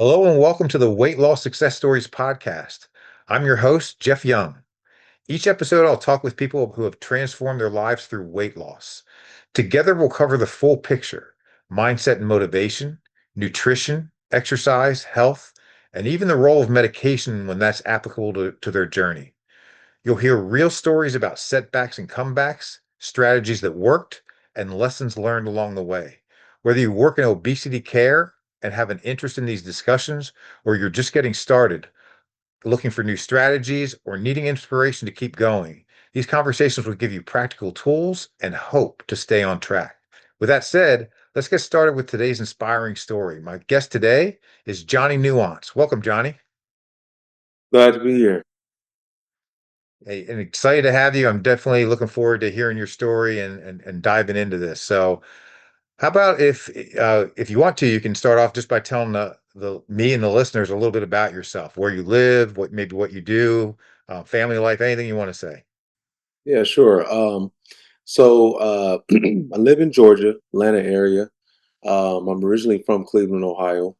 Hello and welcome to the Weight Loss Success Stories podcast. I'm your host, Jeff Young. Each episode, I'll talk with people who have transformed their lives through weight loss. Together, we'll cover the full picture: mindset and motivation, nutrition, exercise, health, and even the role of medication when that's applicable to their journey. You'll hear real stories about setbacks and comebacks, strategies that worked, and lessons learned along the way. Whether you work in obesity care and have an interest in these discussions, or you're just getting started, looking for new strategies, or needing inspiration to keep going, these conversations will give you practical tools and hope to stay on track. With that said, let's get started with today's inspiring story. My guest today is Johnny Nuance. Welcome, Johnny. Glad to be here. Hey, and excited to have you. I'm definitely looking forward to hearing your story and diving into this. So, how about if you want to, you can start off just by telling the me and the listeners a little bit about yourself, where you live, what you do, family life, anything you want to say. Yeah, sure. I live in Georgia, Atlanta area. I'm originally from Cleveland, Ohio.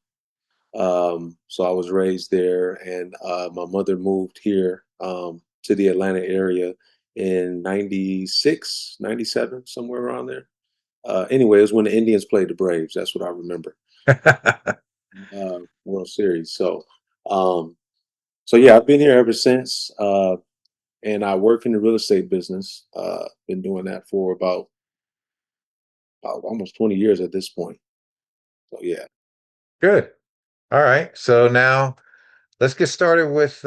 So I was raised there, and my mother moved here to the Atlanta area in 96, 97, somewhere around there. Anyway, it was when the Indians played the Braves. That's what I remember. World Series. Um, so yeah, I've been here ever since. And I work in the real estate business. Been doing that for about almost 20 years at this point. So yeah, Good. All right. So now let's get started with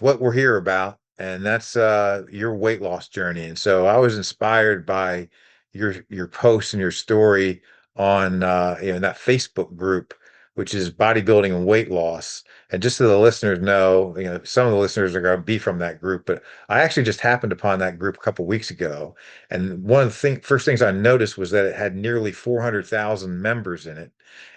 what we're here about, and that's your weight loss journey. And so I was inspired by your post and your story on that Facebook group, which is bodybuilding and weight loss. And just so the listeners know, some of the listeners are going to be from that group, but I actually just happened upon that group a couple weeks ago, and one of the first things I noticed was that it had nearly 400,000 members in it.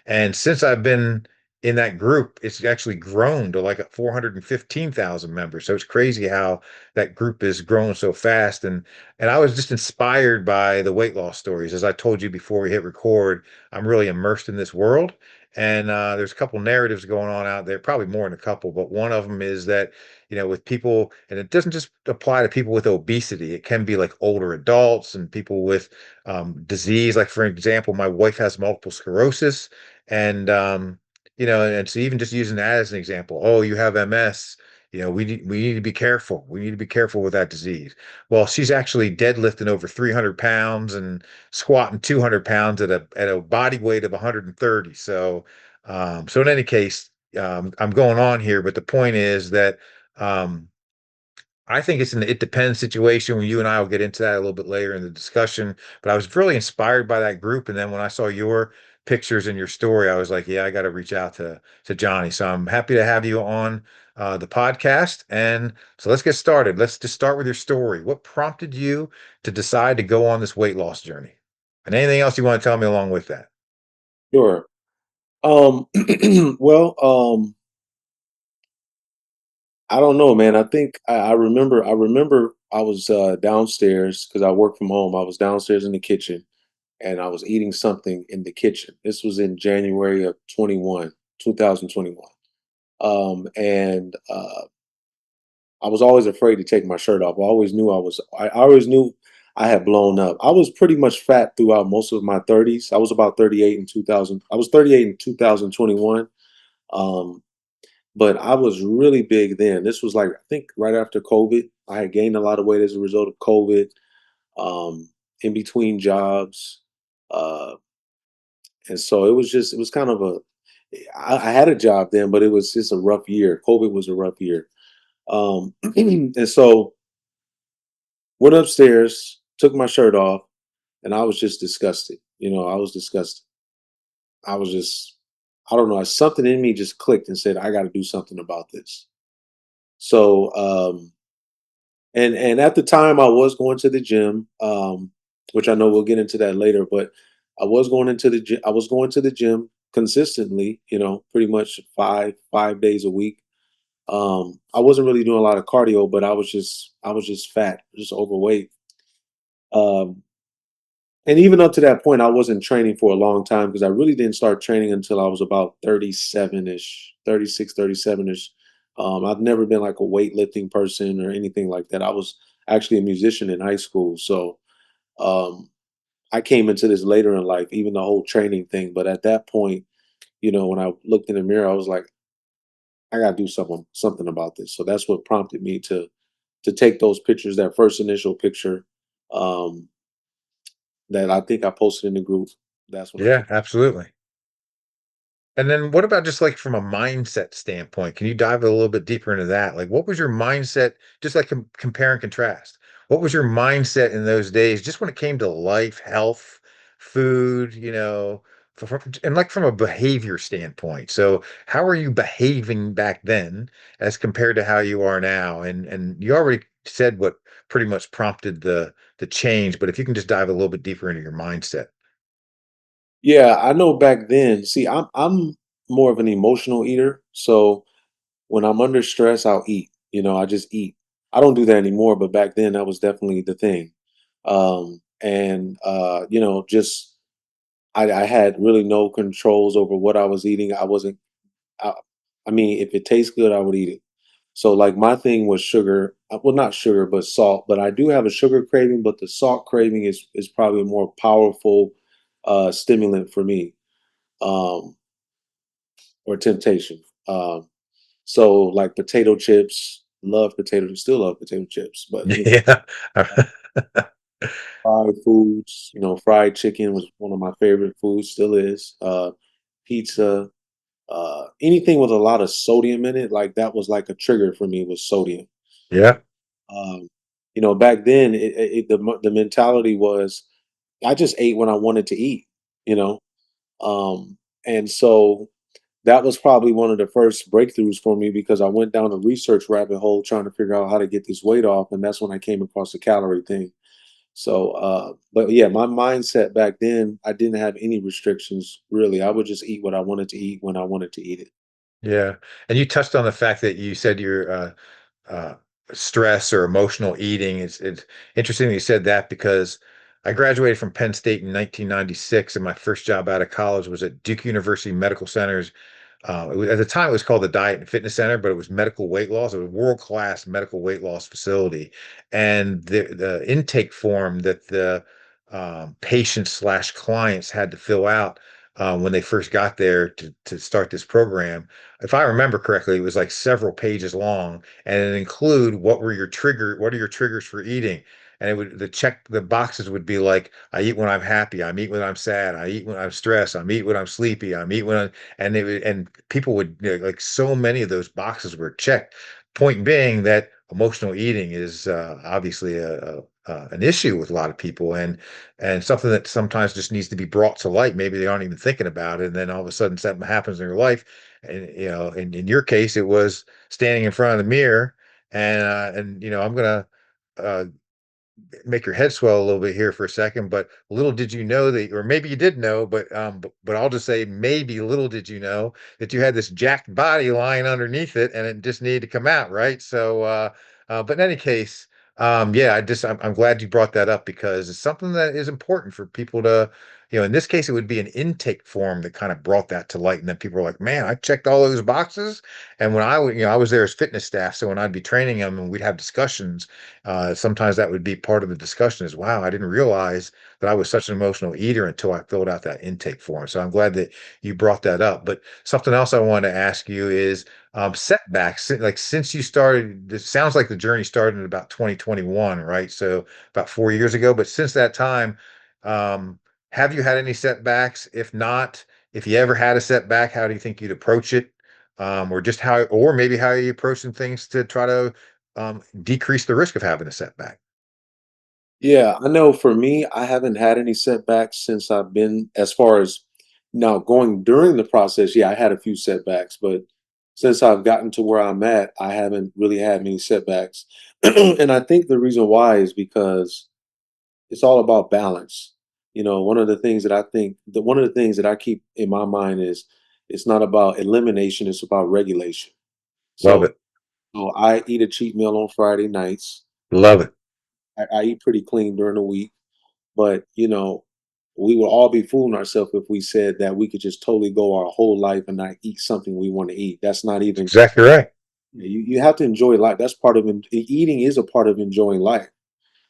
And since I've been in that group, it's actually grown to like 415,000 members. So it's crazy how that group is growing so fast. And I was just inspired by the weight loss stories. As I told you before we hit record, I'm really immersed in this world. And there's a couple narratives going on out there, probably more than a couple, but one of them is that, with people, and it doesn't just apply to people with obesity. It can be like older adults and people with disease. Like, for example, my wife has multiple sclerosis. And and so even just using that as an example, oh, you have MS, we need to be careful. We need to be careful with that disease. Well, she's actually deadlifting over 300 pounds and squatting 200 pounds at a body weight of 130. So in any case, I'm going on here, but the point is that um, I think it's an it depends situation when you and I will get into that a little bit later in the discussion. But I was really inspired by that group. And then when I saw your pictures and your story, I was like, yeah, I got to reach out to Johnny. So I'm happy to have you on the podcast. And so let's get started. Let's just start with your story. What prompted you to decide to go on this weight loss journey? And anything else you want to tell me along with that? sure. Um, well, I don't know, man. I think I remember. I remember I was downstairs because I work from home. I was downstairs in the kitchen, and I was eating something in the kitchen. This was in January of 2021. And I was always afraid to take my shirt off. I always knew I always knew I had blown up. I was pretty much fat throughout most of my 30s. I was about 38 in 2000. I was 38 in 2021. Um, but I was really big then. This was like, I think right after COVID. I had gained a lot of weight as a result of COVID, in between jobs. Uh, and so it was kind of I had a job then, but it was just a rough year. COVID was a rough year. And so went upstairs, took my shirt off, and I was just disgusted. I was disgusted. I was just, I don't know, something in me just clicked and said, I got to do something about this. So, and at the time, I was going to the gym, which I know we'll get into that later. But I was going into the gym. I was going to the gym consistently. Pretty much five days a week. I wasn't really doing a lot of cardio, but I was just fat, just overweight. Um, And even up to that point, I wasn't training for a long time because I really didn't start training until I was about 37-ish, 36, 37-ish. I've never been like a weightlifting person or anything like that. I was actually a musician in high school. So um, I came into this later in life, even the whole training thing. But at that point, when I looked in the mirror, I was like, I gotta do something about this. So that's what prompted me to take those pictures, that first initial picture, um, that I think I posted in the group. That's when I Yeah, took. absolutely. And then what about just like from a mindset standpoint? Can you dive a little bit deeper into that? Like, what was your mindset? Just like compare and contrast. What was your mindset in those days, just when it came to life, health, food, and like from a behavior standpoint? So, how are you behaving back then as compared to how you are now? And you already said what pretty much prompted the change, but if you can just dive a little bit deeper into your mindset. Yeah, I know back then. See, I'm more of an emotional eater, so when I'm under stress, I'll eat. I just eat. I don't do that anymore, but back then that was definitely the thing. And just I had really no controls over what I was eating. I wasn't. I, I mean, if it tastes good, I would eat it. So like my thing was sugar. Well, not sugar, but salt. But I do have a sugar craving, but the salt craving is probably a more powerful stimulant for me, um, or temptation. So like potato chips, love potato, still love potato chips, but Yeah. fried foods, fried chicken was one of my favorite foods, still is. Pizza, anything with a lot of sodium in it, like that was like a trigger for me with sodium. Yeah. Um, back then, the mentality was I just ate when I wanted to eat, you know, and so that was probably one of the first breakthroughs for me because I went down a research rabbit hole trying to figure out how to get this weight off, and that's when I came across the calorie thing. So, but yeah, my mindset back then, I didn't have any restrictions really. I would just eat what I wanted to eat when I wanted to eat it. Yeah. And you touched on the fact that you said your uh, stress or emotional eating. It's interesting that you said that because I graduated from Penn State in 1996, and my first job out of college was at Duke University Medical Center's. At the time, it was called the Diet and Fitness Center, but it was medical weight loss. It was a world-class medical weight loss facility, and the intake form that the patients slash clients had to fill out when they first got there to start this program. If I remember correctly, it was like several pages long, and it include what are your triggers for eating, and it would the boxes would be like I eat when I'm happy, I eat when I'm sad, I eat when I'm stressed, I eat when I'm sleepy, I eat when I and people would like so many of those boxes were checked. Point being that emotional eating is obviously an issue with a lot of people, and something that sometimes just needs to be brought to light. Maybe they aren't even thinking about it, and then all of a sudden something happens in their life. And in your case, it was standing in front of the mirror, and I'm gonna uh, make your head swell a little bit here for a second, but little did you know that, or maybe you did know, but I'll just say maybe little did you know that you had this jacked body lying underneath it, and it just needed to come out, right? So, but in any case, yeah, I'm glad you brought that up because it's something that is important for people to. In this case, it would be an intake form that kind of brought that to light, and then people were like, "Man, I checked all those boxes." And when I was there as fitness staff, so when I'd be training them and we'd have discussions, sometimes that would be part of the discussion is, wow, I didn't realize that I was such an emotional eater until I filled out that intake form. So I'm glad that you brought that up. But something else I wanted to ask you is setbacks. Like since you started, this sounds like the journey started in about 2021, right? So about 4 years ago. But since that time, um, have you had any setbacks? If not, if you ever had a setback, how do you think you'd approach it? Or just how, or maybe how are you approaching things to try to decrease the risk of having a setback. Yeah, I know for me, I haven't had any setbacks since I've been as far as now going during the process. Yeah, I had a few setbacks, but since I've gotten to where I'm at, I haven't really had many setbacks. And I think the reason why is because it's all about balance. One of the things that I think that one of the things that I keep in my mind is it's not about elimination, it's about regulation. Love So, it. so I eat a cheat meal on Friday nights. Love it. I eat pretty clean during the week, but we would all be fooling ourselves if we said that we could just totally go our whole life and not eat something we want to eat. That's not That's even. exactly right. You have to enjoy life. That's part of eating is a part of enjoying life.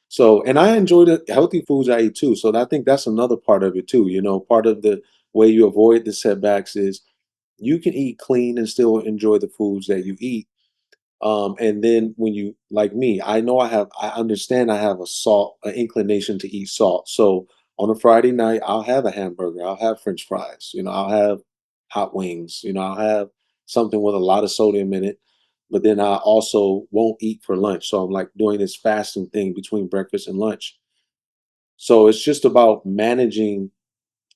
So, and I enjoy the healthy foods I eat too. So I think that's another part of it too. Part of the way you avoid the setbacks is you can eat clean and still enjoy the foods that you eat. And then when you like me, I understand I have an inclination to eat salt. So on a Friday night, I'll have a hamburger, I'll have French fries, I'll have hot wings, I'll have something with a lot of sodium in it. But then I also won't eat for lunch. So I'm like doing this fasting thing between breakfast and lunch. So it's just about managing,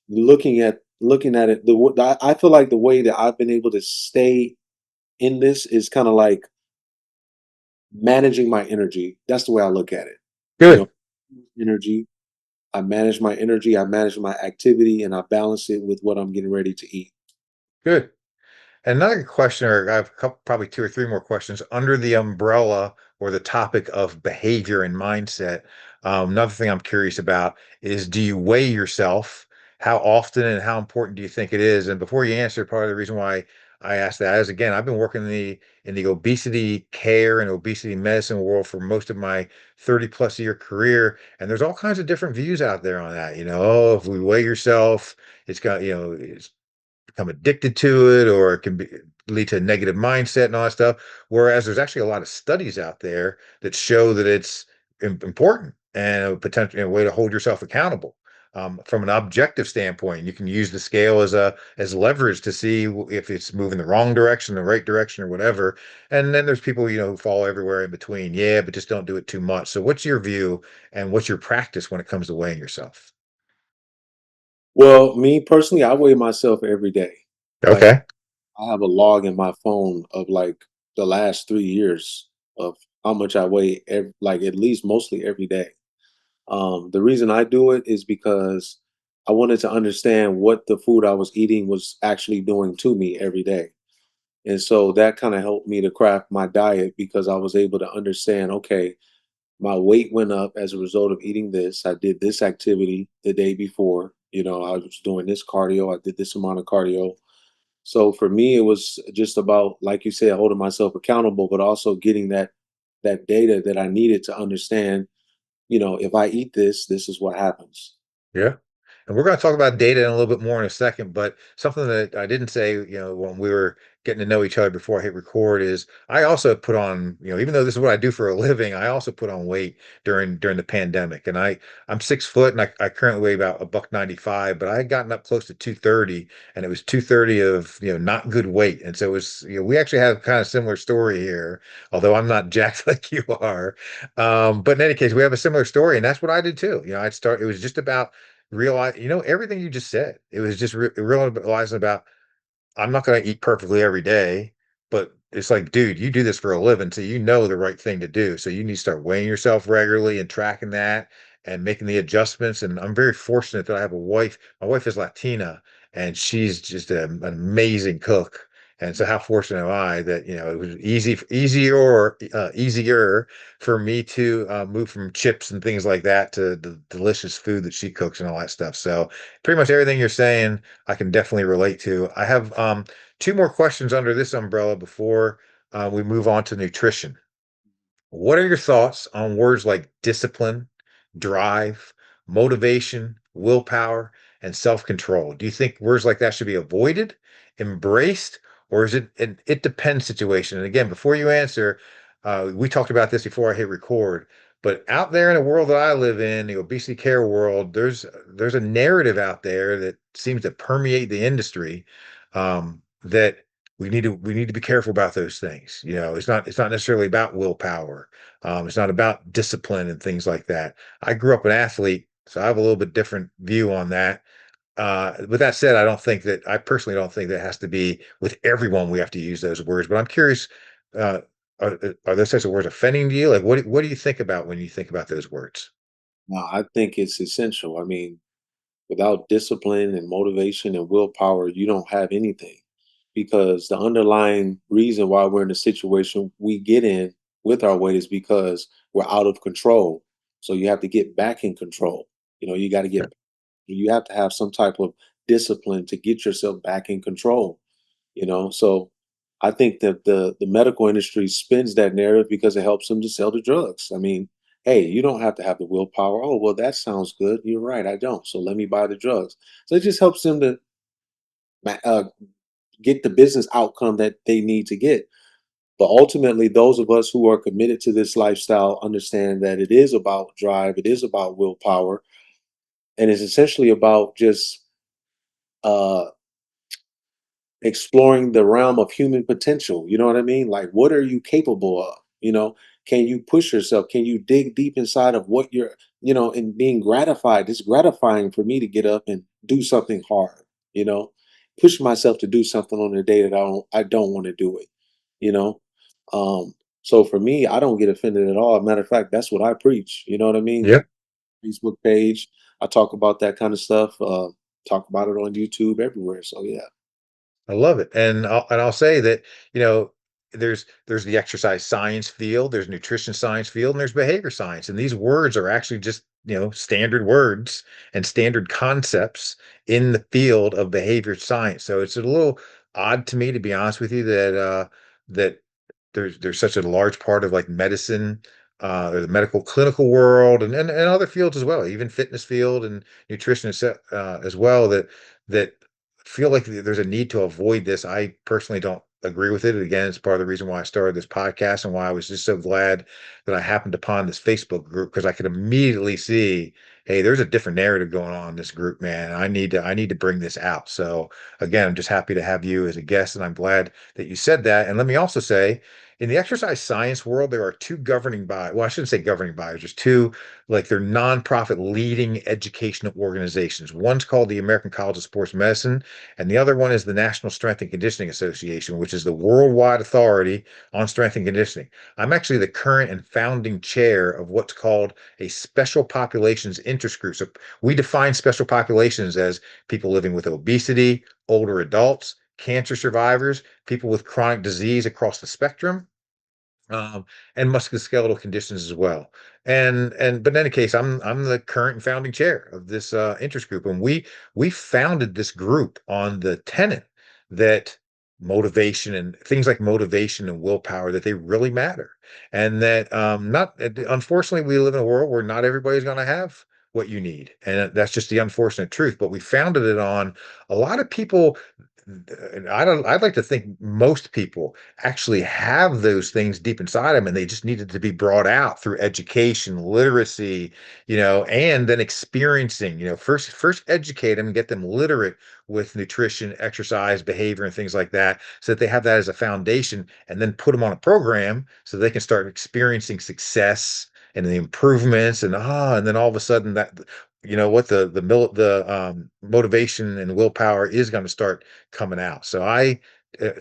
looking at it. I feel like the way that I've been able to stay in this is kind of like managing my energy. That's the way I look at it. You know, Good, energy. I manage my energy, I manage my activity, and I balance it with what I'm getting ready to eat. good. Another question, or I have a couple, probably two or three more questions under the umbrella or the topic of behavior and mindset. Another thing I'm curious about is, do you weigh yourself? How often and how important do you think it is? And before you answer, part of the reason why I asked that is, again, I've been working in the obesity care and obesity medicine world for most of my 30 plus year career, and there's all kinds of different views out there on that. Oh, if we weigh yourself, it's got, it's become addicted to it, or it can lead to a negative mindset and all that stuff. Whereas there's actually a lot of studies out there that show that it's important and a potential way to hold yourself accountable. From an objective standpoint, you can use the scale as leverage to see if it's moving the wrong direction, the right direction, or whatever. And then there's people who fall everywhere in between. Yeah, but just don't do it too much. So, what's your view and what's your practice when it comes to weighing yourself? Well, me personally, I weigh myself every day. Like Okay, I have a log in my phone of like the last 3 years of how much I weigh, like at least mostly every day. The reason I do it is because I wanted to understand what the food I was eating was actually doing to me every day. And so that kind of helped me to craft my diet because I was able to understand, okay, my weight went up as a result of eating this. I did this activity the day before. I was doing this cardio. I did this amount of cardio. So for me, it was just about, like you said, holding myself accountable, but also getting that data that I needed to understand. If I eat this, this is what happens. yeah. And we're going to talk about data in a little bit more in a second, but something that I didn't say, when we were getting to know each other before I hit record is I also put on, even though this is what I do for a living, I also put on weight during the pandemic. And I'm 6 foot and I currently weigh about a buck 95, but I had gotten up close to 230 and it was 230 of, not good weight. And so it was, we actually have kind of similar story here, although I'm not jacked like you are. But in any case, we have a similar story and that's what I did too. It was just about realize, everything you just said. It was just realizing about I'm not going to eat perfectly every day, but it's like, dude, you do this for a living, so you know the right thing to do. So you need to start weighing yourself regularly and tracking that and making the adjustments. And I'm very fortunate that I have a wife. My wife is Latina, and she's just an amazing cook. And so, how fortunate am I that it was easier for me to move from chips and things like that to the delicious food that she cooks and all that stuff. So, pretty much everything you're saying I can definitely relate to. I have two more questions under this umbrella before we move on to nutrition. What are your thoughts on words like discipline, drive, motivation, willpower, and self-control? Do you think words like that should be avoided, embraced, or is it an it depends situation? And again, before you answer, we talked about this before I hit record, but out there in the world that I live in, the obesity care world, there's a narrative out there that seems to permeate the industry that we need to be careful about those things. It's not necessarily about willpower. It's not about discipline and things like that. I grew up an athlete, so I have a little bit different view on that. With that said, I personally don't think that has to be with everyone. We have to use those words, but I'm curious. Uh, are those types of words offending to you? Like, what do you think about when you think about those words? Now, I think it's essential. I mean, without discipline and motivation and willpower, you don't have anything because the underlying reason why we're in the situation we get in with our weight is because we're out of control. So you have to get back in control. You got to Yeah. get You have to have some type of discipline to get yourself back in control, you know? So I think that the medical industry spins that narrative because it helps them to sell the drugs. I mean, hey, you don't have to have the willpower. Oh, well, that sounds good. You're right, I don't. So let me buy the drugs. So it just helps them to uh, get the business outcome that they need to get. But ultimately, those of us who are committed to this lifestyle understand that it is about drive, it is about willpower, and it's essentially about just uh, exploring the realm of human potential. You know what I mean? Like, what are you capable of? You know, can you push yourself? Can you dig deep inside of what you're, and being gratified? It's gratifying for me to get up and do something hard, you know, push myself to do something on a day that I don't want to do it, you know. Um, so for me, I don't get offended at all. Matter of fact, that's what I preach. You know what I mean? Yeah. Facebook page, I talk about that kind of stuff. Talk about it on YouTube, everywhere. So yeah. I love it, and I'll say that, there's the exercise science field, there's nutrition science field, and there's behavior science, and these words are actually just, standard words and standard concepts in the field of behavior science. So it's a little odd to me, to be honest with you, that there's such a large part of like medicine, or the medical clinical world, and other fields as well, even fitness field and nutrition as well, that feel like there's a need to avoid this. I personally don't agree with it. Again, it's part of the reason why I started this podcast and why I was just so glad that I happened upon this Facebook group, because I could immediately see, hey, there's a different narrative going on in this group, man. I need to bring this out. So again, I'm just happy to have you as a guest, and I'm glad that you said that. And let me also say, in the exercise science world, there are two governing bodies. Well, I shouldn't say governing bodies. There's two, like, they're nonprofit leading educational organizations. One's called the American College of Sports Medicine, and the other one is the National Strength and Conditioning Association, which is the worldwide authority on strength and conditioning. I'm actually the current and founding chair of what's called a special populations interest group. So we define special populations as people living with obesity, older adults, cancer survivors, people with chronic disease across the spectrum, um, and musculoskeletal conditions as well. But in any case, I'm the current and founding chair of this interest group, and we founded this group on the tenet that motivation and things like motivation and willpower, that they really matter, and that not unfortunately, we live in a world where not everybody's going to have what you need, and that's just the unfortunate truth. But we founded it on a lot of people. I'd like to think most people actually have those things deep inside them, and they just needed to be brought out through education, literacy, and then experiencing, first educate them and get them literate with nutrition, exercise, behavior, and things like that, so that they have that as a foundation, and then put them on a program so they can start experiencing success and the improvements, and then all of a sudden, that what the motivation and willpower is going to start coming out. So I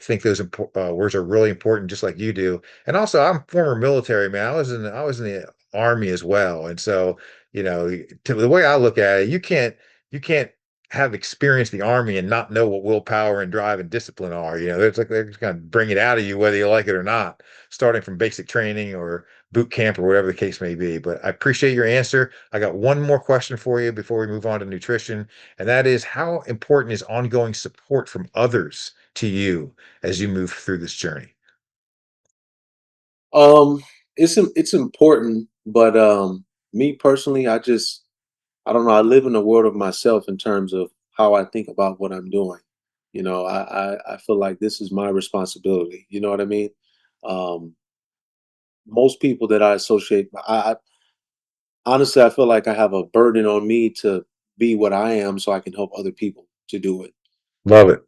think those words are really important, just like you do. And also, I'm former military, man. I was in the army as well, and so, the way I look at it, you can't have experienced the army and not know what willpower and drive and discipline are. It's like they're just going to bring it out of you whether you like it or not, starting from basic training or boot camp or whatever the case may be. But I appreciate your answer. I got one more question for you before we move on to nutrition, and that is, how important is ongoing support from others to you as you move through this journey? Um, it's important, but me personally, I don't know. I live in a world of myself in terms of how I think about what I'm doing. I feel like this is my responsibility. You know what I mean? Um, Most people that I associate, honestly, I feel like I have a burden on me to be what I am, so I can help other people to do it. Love it.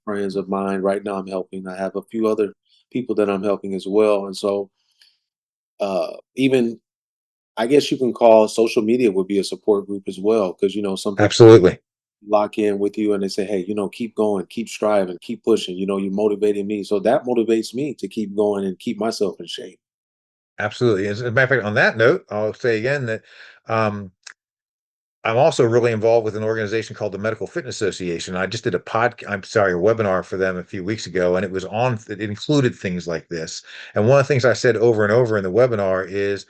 Friends of mine right now, I'm helping. I have a few other people that I'm helping as well, and so even I guess you can call social media would be a support group as well, because some people Absolutely. lock in with you and they say, hey, keep going, keep striving, keep pushing. You're motivating me, so that motivates me to keep going and keep myself in shape. Absolutely. As a matter of fact, on that note, I'll say again that um, I'm also really involved with an organization called the Medical Fitness Association. I just did I'm sorry, a webinar for them a few weeks ago, and it included things like this. And one of the things I said over and over in the webinar is,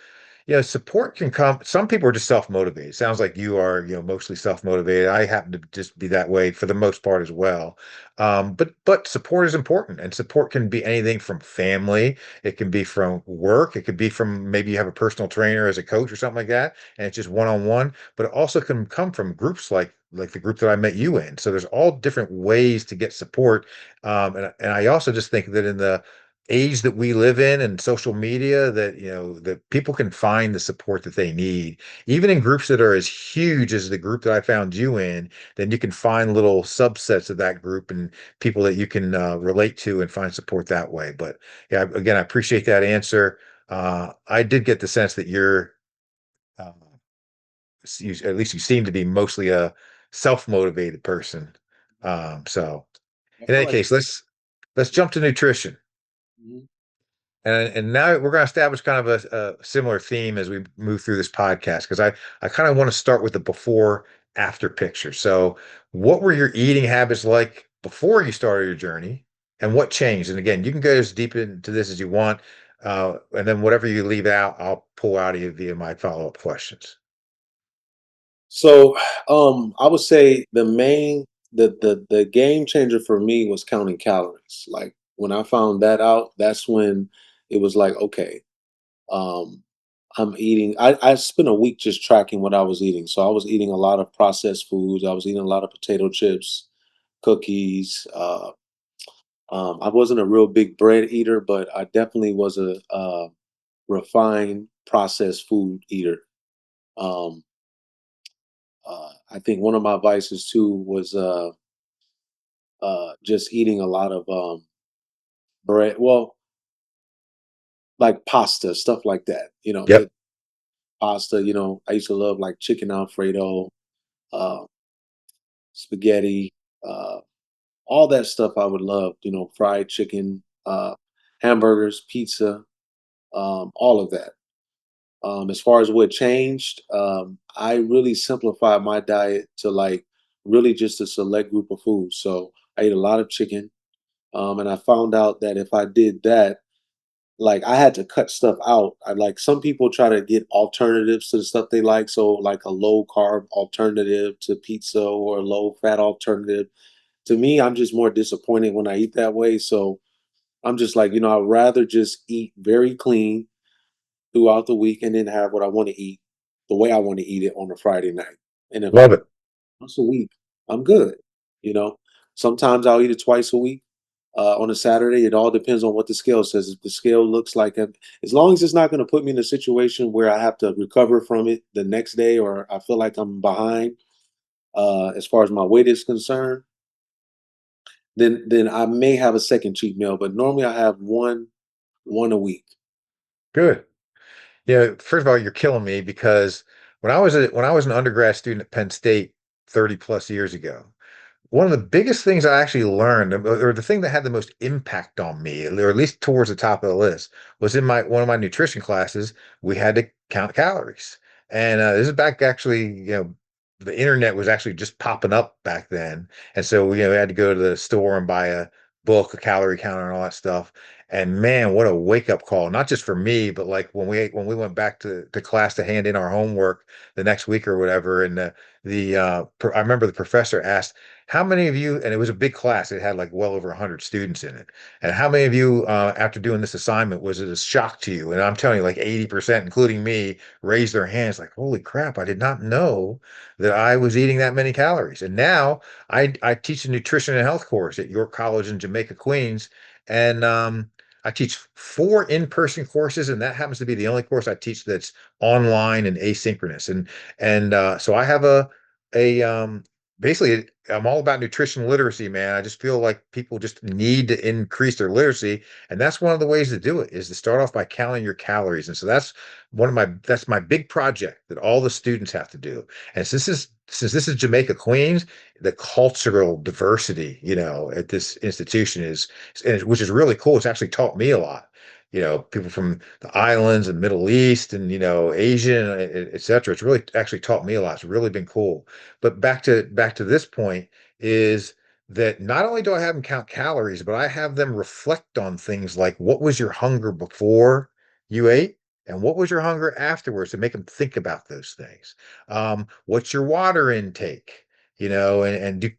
Yeah, support can come. Some people are just self-motivated. Sounds like you are, mostly self-motivated. I happen to just be that way for the most part as well. But support is important, and support can be anything from family. It can be from work. It could be from maybe you have a personal trainer as a coach or something like that, and it's just one-on-one. But it also can come from groups like the group that I met you in. So there's all different ways to get support. And I also just think that in the age that we live in and social media that that people can find the support that they need even in groups that are as huge as the group that I found you in. Then you can find little subsets of that group and people that you can relate to and find support that way. But yeah, again, I appreciate that answer. I did get the sense that uh, at least you seem to be mostly a self-motivated person. So I in feel any like case, let's jump to nutrition. Mhm. And now we're going to establish kind of a similar theme as we move through this podcast because I kind of want to start with the before after picture. So, what were your eating habits like before you started your journey, and what changed? And again, you can go as deep into this as you want, and then whatever you leave out, I'll pull out of you via my follow-up questions. So, I would say the game changer for me was counting calories. Like when I found that out, that's when it was like, okay, um, I'm eating. I spent a week just tracking what I was eating. So I was eating a lot of processed foods. I was eating a lot of potato chips, cookies. I wasn't a real big bread eater, but I definitely was a refined processed food eater. Um, I think one of my vices too was just eating a lot of bread. Well, like pasta, stuff like that. Yep, Pasta. I used to love like chicken Alfredo, uh, spaghetti, uh, all that stuff. I would love. Fried chicken, hamburgers, pizza, all of that. As far as what changed, I really simplified my diet to like really just a select group of foods. So I ate a lot of chicken. And I found out that if I did that, like I had to cut stuff out. I like some people try to get alternatives to the stuff they like. So like a low carb alternative to pizza or a low fat alternative. To me, I'm just more disappointed when I eat that way. So I'm just like, I'd rather just eat very clean throughout the week and then have what I want to eat the way I want to eat it on a Friday night. And if I love it. once a week, I'm good. You know, sometimes I'll eat it twice a week. On a Saturday, it all depends on what the scale says. If the scale looks like, as long as it's not going to put me in a situation where I have to recover from it the next day, or I feel like I'm behind as far as my weight is concerned, then I may have a second cheat meal. But normally, I have one a week. Good. Yeah, first of all, you're killing me because when I was an undergrad student at Penn State 30 plus years ago, one of the biggest things I actually learned, or the thing that had the most impact on me, or at least towards the top of the list, was in my one of my nutrition classes. We had to count calories, and this is back actually, the internet was actually just popping up back then, and so we had to go to the store and buy a book, a calorie counter, and all that stuff. And man, what a wake up call! Not just for me, but like when we went back to class to hand in our homework the next week or whatever, and I remember the professor asked how many of you, and it was a big class, it had like well over 100 students in it. And how many of you, after doing this assignment, was it a shock to you? And I'm telling you, like 80%, including me, raised their hands like, holy crap, I did not know that I was eating that many calories. And now I teach a nutrition and health course at York College in Jamaica, Queens. And I teach 4 in-person courses, and that happens to be the only course I teach that's online and asynchronous. And so I have a basically I'm all about nutrition literacy, man. I just feel like people just need to increase their literacy, and that's one of the ways to do it is to start off by counting your calories. And so that's my big project that all the students have to do. And since this is Jamaica, Queens, the cultural diversity, at this institution which is really cool. It's actually taught me a lot. People from the islands and Middle East and Asia, et cetera. It's really actually taught me a lot. It's really been cool. But back to this point is that not only do I have them count calories, but I have them reflect on things like what was your hunger before you ate? And what was your hunger afterwards to make them think about those things? What's your water intake? And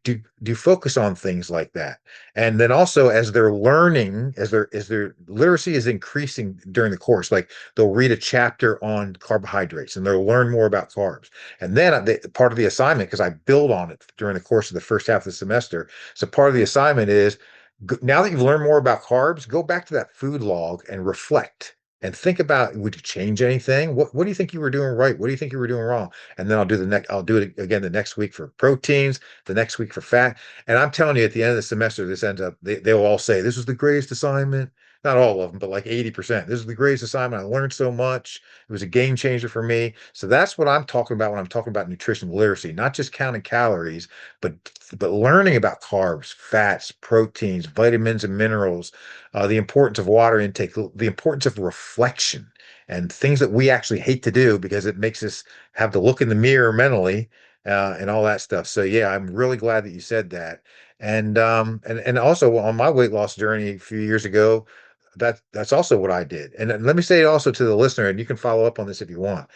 do focus on things like that. And then also as they're learning, as their literacy is increasing during the course, like they'll read a chapter on carbohydrates and they'll learn more about carbs. And then part of the assignment, because I build on it during the course of the first half of the semester, so part of the assignment is now that you've learned more about carbs, go back to that food log and reflect and think about, would you change anything? What do you think you were doing right? What do you think you were doing wrong? And then I'll do it again the next week for proteins, the next week for fat. And I'm telling you, at the end of the semester, this ends up, they'll all say, this was the greatest assignment. Not all of them, but like 80%. This is the greatest assignment. I learned so much. It was a game changer for me. So that's what I'm talking about when I'm talking about nutrition literacy, not just counting calories, but learning about carbs, fats, proteins, vitamins and minerals, the importance of water intake, the importance of reflection, and things that we actually hate to do because it makes us have to look in the mirror mentally, and all that stuff. So yeah, I'm really glad that you said that. And also on my weight loss journey a few years ago, that's also what I did. And let me say it also to the listener, and you can follow up on this if you want.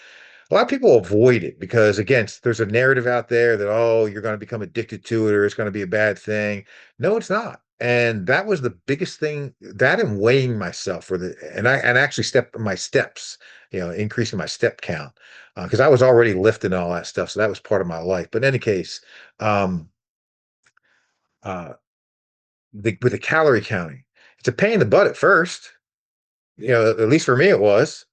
A lot of people avoid it because, again, there's a narrative out there that, oh, you're going to become addicted to it or it's going to be a bad thing. No, it's not. And that was the biggest thing, that and weighing myself and actually my steps, increasing my step count, because I was already lifting and all that stuff. So that was part of my life. But in any case, um, uh, with the calorie counting, it's a pain in the butt at first. At least for me, it was.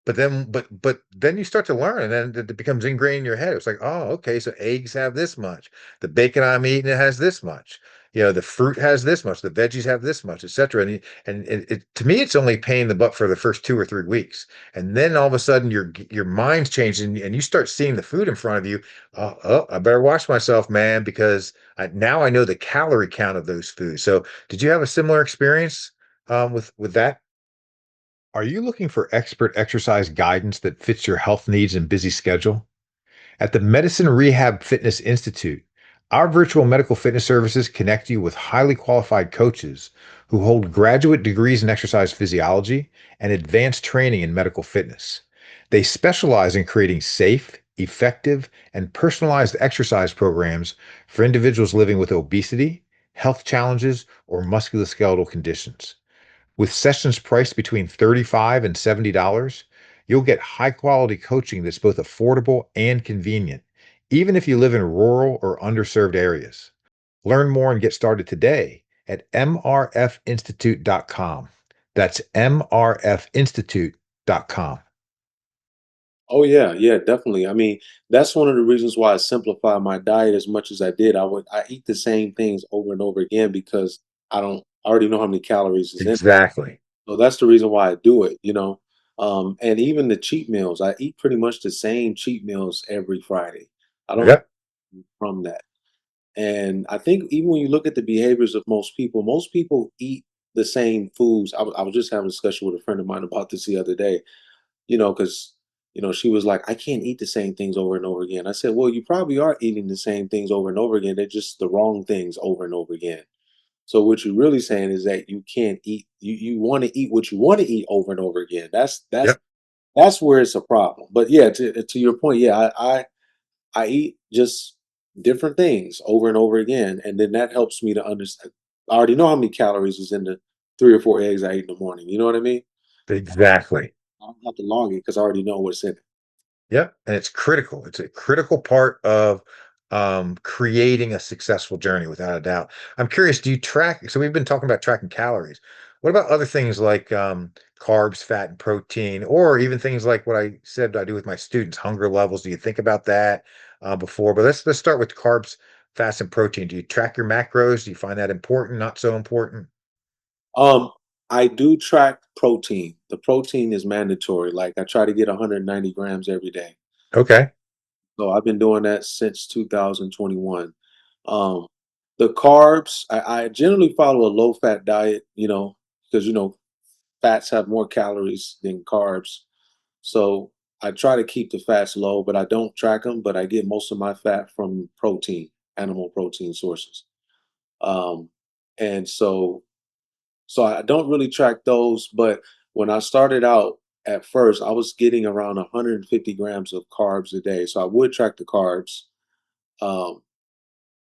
But then you start to learn, and then it becomes ingrained in your head. It's like, oh, okay, so eggs have this much. The bacon I'm eating, it has this much. The fruit has this much. The veggies have this much, etc. To me, it's only pain in the butt for the first 2 or 3 weeks, and then all of a sudden your mind's changing, and you start seeing the food in front of you. Oh, I better watch myself, man, because now I know the calorie count of those foods. So, did you have a similar experience with that? Are you looking for expert exercise guidance that fits your health needs and busy schedule? At the Medicine Rehab Fitness Institute, our virtual medical fitness services connect you with highly qualified coaches who hold graduate degrees in exercise physiology and advanced training in medical fitness. They specialize in creating safe, effective, and personalized exercise programs for individuals living with obesity, health challenges, or musculoskeletal conditions. With sessions priced between $35 and $70, you'll get high quality coaching that's both affordable and convenient, even if you live in rural or underserved areas. Learn more and get started today at mrfinstitute.com. That's mrfinstitute.com. Oh yeah, yeah, definitely. I mean, that's one of the reasons why I simplify my diet as much as I did. I eat the same things over and over again because I already know how many calories is in. Exactly. So that's the reason why I do it. And even the cheat meals, I eat pretty much the same cheat meals every Friday. I don't Yep. from that. And I think even when you look at the behaviors of most people eat the same foods. I was just having a discussion with a friend of mine about this the other day, because she was like, I can't eat the same things over and over again. I said, well, you probably are eating the same things over and over again. They're just the wrong things over and over again. So what you're really saying is that you can't eat you want to eat what you want to eat over and over again. Yep. That's where it's a problem. But yeah, to your point, yeah, I eat just different things over and over again, and then that helps me to understand. I already know how many calories is in the 3 or 4 eggs I eat in the morning. You know what I mean? Exactly. I don't have to log it because I already know what's in it. Yep, and it's critical. It's a critical part of creating a successful journey, without a doubt. I'm curious, do you track? So we've been talking about tracking calories. What about other things like carbs, fat, and protein, or even things like what I said I do with my students, hunger levels? Do you think about that before? But let's start with carbs, fats, and protein. Do you track your macros? Do you find that important? Not so important? Um, I do track protein. The protein is mandatory. Like I try to get 190 grams every day. Okay. So I've been doing that since 2021. Um, the carbs, I generally follow a low fat diet, because fats have more calories than carbs. So I try to keep the fats low, but I don't track them. But I get most of my fat from protein, animal protein sources. Um, and so I don't really track those. But when I started out at first I was getting around 150 grams of carbs a day. So I would track the carbs. Um,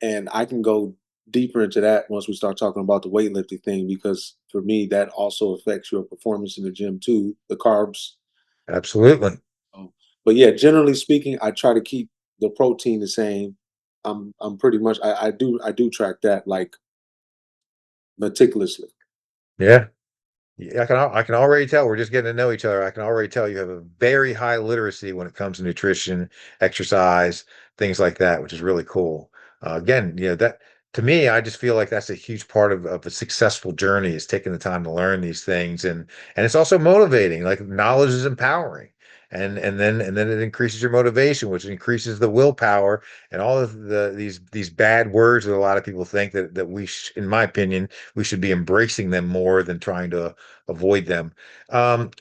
and I can go deeper into that once we start talking about the weightlifting thing, because for me, that also affects your performance in the gym too, the carbs. Absolutely. Um, but yeah, generally speaking, I try to keep the protein the same. I'm pretty much I do track that like meticulously. Yeah. Yeah, I can already tell we're just getting to know each other. I can already tell you have a very high literacy when it comes to nutrition, exercise, things like that, which is really cool. Again, that to me, I just feel like that's a huge part of a successful journey is taking the time to learn these things, and it's also motivating. Like knowledge is empowering, and then it increases your motivation, which increases the willpower, and all of these bad words that a lot of people think that in my opinion, we should be embracing them more than trying to avoid them. Um,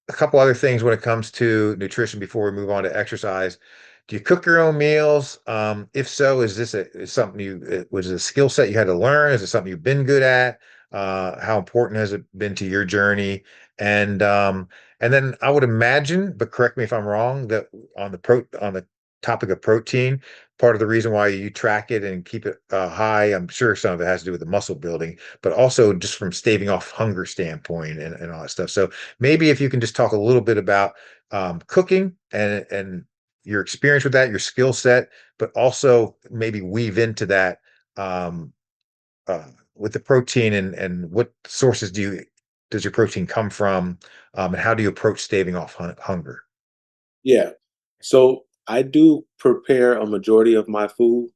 a couple other things when it comes to nutrition before we move on to exercise. Do you cook your own meals? If so, is something was it a skill set you had to learn? Is it something you've been good at? How important has it been to your journey? And um, and then I would imagine, but correct me if I'm wrong, that on the topic of protein, part of the reason why you track it and keep it high, I'm sure some of it has to do with the muscle building, but also just from staving off hunger standpoint and all that stuff. So maybe if you can just talk a little bit about cooking and your experience with that, your skill set, but also maybe weave into that um, uh, with the protein and what sources does your protein come from, and how do you approach staving off hunger? Yeah. So I do prepare a majority of my food.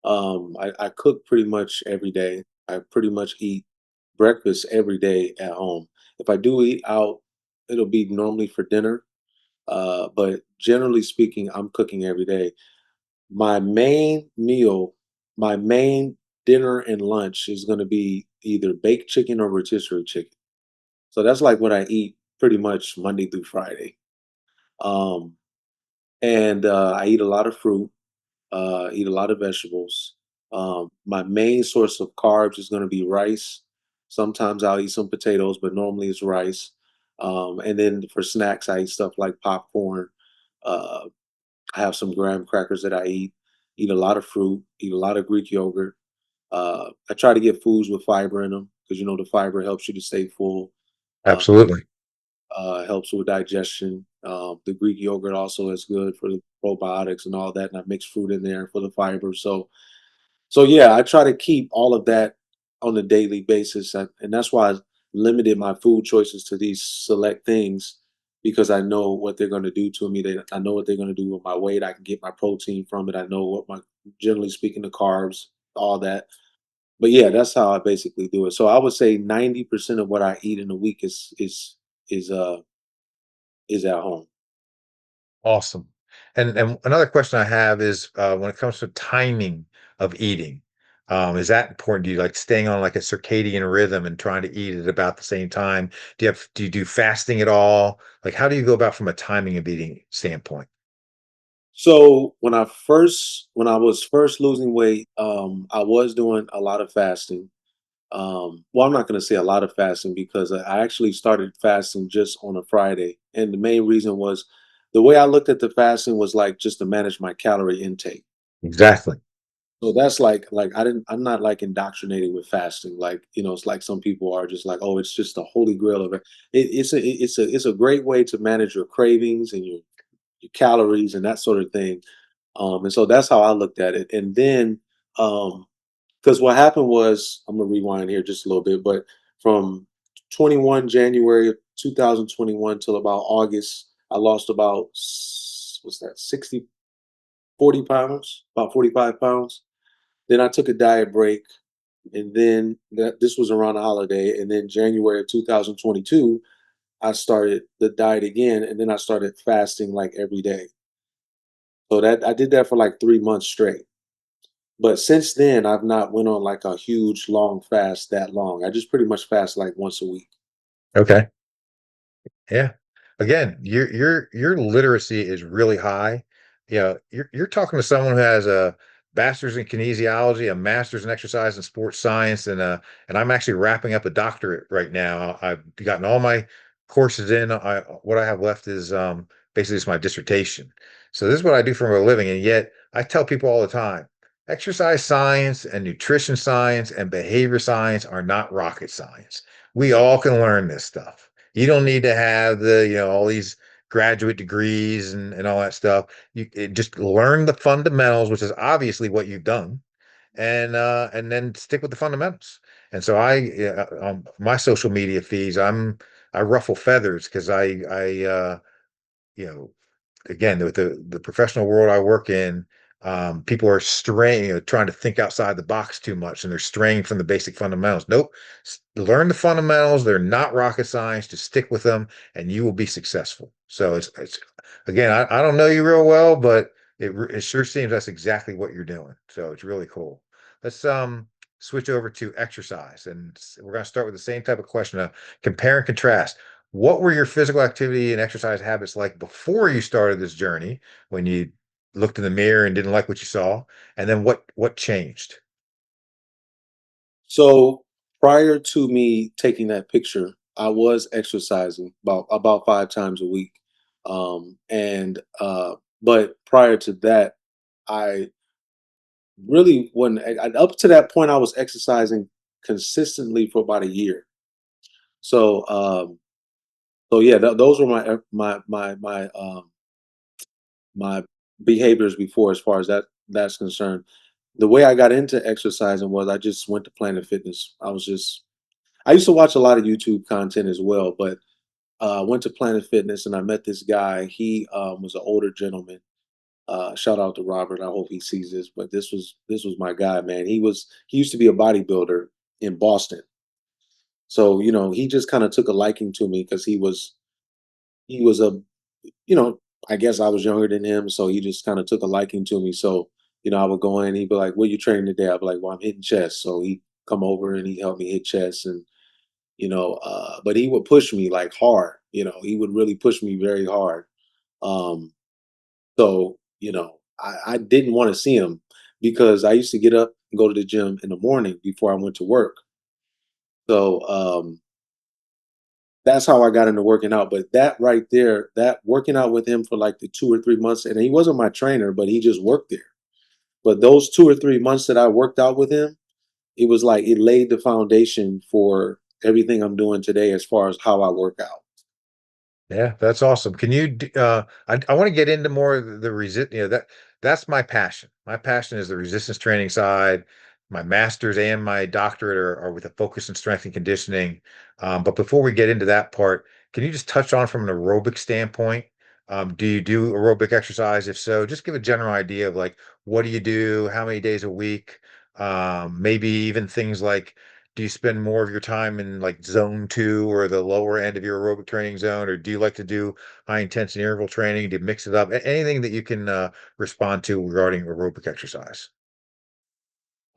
I cook pretty much every day. I pretty much eat breakfast every day at home. If I do eat out, it'll be normally for dinner. But generally speaking, I'm cooking every day. My main meal, my main dinner and lunch is going to be either baked chicken or rotisserie chicken. So that's like what I eat pretty much Monday through Friday. Um, and I eat a lot of fruit, eat a lot of vegetables. My main source of carbs is going to be rice. Sometimes I'll eat some potatoes, but normally it's rice. And then for snacks, I eat stuff like popcorn. Uh, I have some graham crackers that I eat. Eat a lot of fruit. Eat a lot of Greek yogurt. I try to get foods with fiber in them because the fiber helps you to stay full. Uh, Absolutely. helps with digestion. The Greek yogurt also is good for the probiotics and all that. And I mix fruit in there for the fiber. So yeah, I try to keep all of that on a daily basis, and that's why I limited my food choices to these select things because I know what they're going to do to me. I know what they're going to do with my weight. I can get my protein from it. I know what my generally speaking the carbs, all that. But yeah, that's how I basically do it. So I would say 90% of what I eat in a week is uh is at home. Awesome. And another question I have is when it comes to timing of eating, is that important? Do you like staying on like a circadian rhythm and trying to eat at about the same time? Do you do fasting at all? Like how do you go about from a timing of eating standpoint? So when I was first losing weight, I was doing a lot of fasting. Well, I'm not going to say a lot of fasting because I actually started fasting just on a Friday, and the main reason was the way I looked at the fasting was like just to manage my calorie intake. Exactly. So that's I'm not like indoctrinated with fasting. Like, it's like some people are just like, oh, it's just the holy grail of it. It's a great way to manage your cravings and your calories and that sort of thing. And so that's how I looked at it. And then because what happened was, I'm gonna rewind here just a little bit, but from 21 January of 2021 till about August, I lost about what's that 40 pounds, about 45 pounds. Then I took a diet break, and then this was around the holiday, and then January of 2022, I started the diet again, and then I started fasting like every day. So that I did that for like 3 months straight. But since then, I've not went on like a huge long fast that long. I just pretty much fast like once a week. Okay. Yeah. Again, your literacy is really high. You're talking to someone who has a bachelor's in kinesiology, a master's in exercise and sports science, and I'm actually wrapping up a doctorate right now. I've gotten all my courses in. What I have left is basically it's my dissertation. So this is what I do for a living, and yet I tell people all the time, exercise science and nutrition science and behavior science are not rocket science. We all can learn this stuff. You don't need to have all these graduate degrees and all that stuff. Just learn the fundamentals, which is obviously what you've done, and then stick with the fundamentals. And so on my social media feeds, I ruffle feathers because you know, again, with the professional world I work in, people are straying, trying to think outside the box too much, and they're straying from the basic fundamentals. Nope, learn the fundamentals. They're not rocket science. Just stick with them, and you will be successful. So it's again, I don't know you real well, but it sure seems that's exactly what you're doing. So it's really cool. Let's switch over to exercise, and we're going to start with the same type of question. Compare and contrast. What were your physical activity and exercise habits like before you started this journey when you looked in the mirror and didn't like what you saw? And then what changed? So prior to me taking that picture, I was exercising about 5 times a week. And but prior to that, I really when up to that point I was exercising consistently for about a year. So so yeah, those were my behaviors before, as far as that's concerned. The way I got into exercising was I just went to Planet Fitness. I used to watch a lot of YouTube content as well, but went to Planet Fitness and I met this guy. He was an older gentleman. Shout out to Robert. I hope he sees this, but this was my guy, man. He used to be a bodybuilder in Boston. So, he just kind of took a liking to me because he was a you know, I guess I was younger than him, so he just kind of took a liking to me. So, I would go in, he'd be like, "What you training today?" I'd be like, "Well, I'm hitting chest." So he come over and he helped me hit chest, and but he would push me like hard. He would really push me very hard. Um, so I didn't want to see him because I used to get up and go to the gym in the morning before I went to work. So that's how I got into working out. But that right there, that working out with him for like the 2 or 3 months, and he wasn't my trainer, but he just worked there. But those 2 or 3 months that I worked out with him, it was like it laid the foundation for everything I'm doing today as far as how I work out. Yeah, that's awesome. Can you I want to get into more of the that's my passion. My passion is the resistance training side. My master's and my doctorate are with a focus in strength and conditioning. But before we get into that part, can you just touch on from an aerobic standpoint? Do you do aerobic exercise? If so, just give a general idea of like what do you do, how many days a week? Maybe even things like do you spend more of your time in like zone two or the lower end of your aerobic training zone, or do you like to do high intensity interval training? Do you mix it up? Anything that you can respond to regarding aerobic exercise?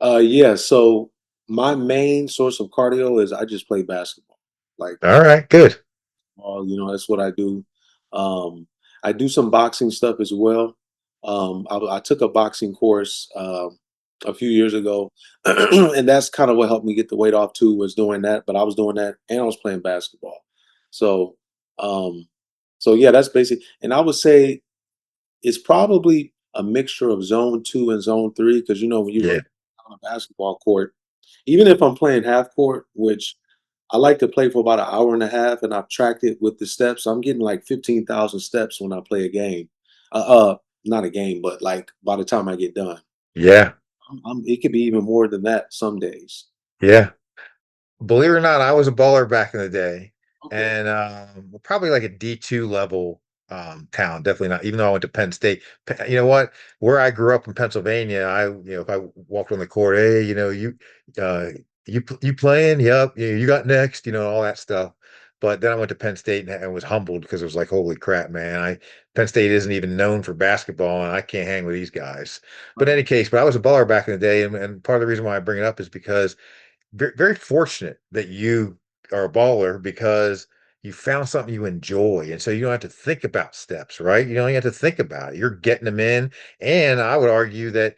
Yeah. So my main source of cardio is I just play basketball. Like All right, good. That's what I do. Um, I do some boxing stuff as well. I took a boxing course a few years ago, and that's kind of what helped me get the weight off too. Was doing that, but I was doing that and I was playing basketball. So, um, so yeah, that's basic. And I would say it's probably a mixture of zone two and zone three because when you run Yeah, on a basketball court, even if I'm playing half court, which I like to play for about an hour and a half, and I've tracked it with the steps. I'm getting like 15,000 steps when I play a game. Not a game, but like by the time I get done, yeah, it could be even more than that some days. yeah. Believe it or not, I was a baller back in the day, Okay. and probably like a D2 level town. Definitely not, even though I went to Penn State. You know what? Where I grew up in Pennsylvania, if I walked on the court, hey, uh, you playing? Yep. You got next. All that stuff. But then I went to Penn State and was humbled because it was like, holy crap, man! Penn State isn't even known for basketball, and I can't hang with these guys. But in Right. any case, but I was a baller back in the day, and part of the reason why I bring it up is because very fortunate that you are a baller because you found something you enjoy. And so you don't have to think about steps, right? You don't even have to think about it. You're getting them in. And I would argue that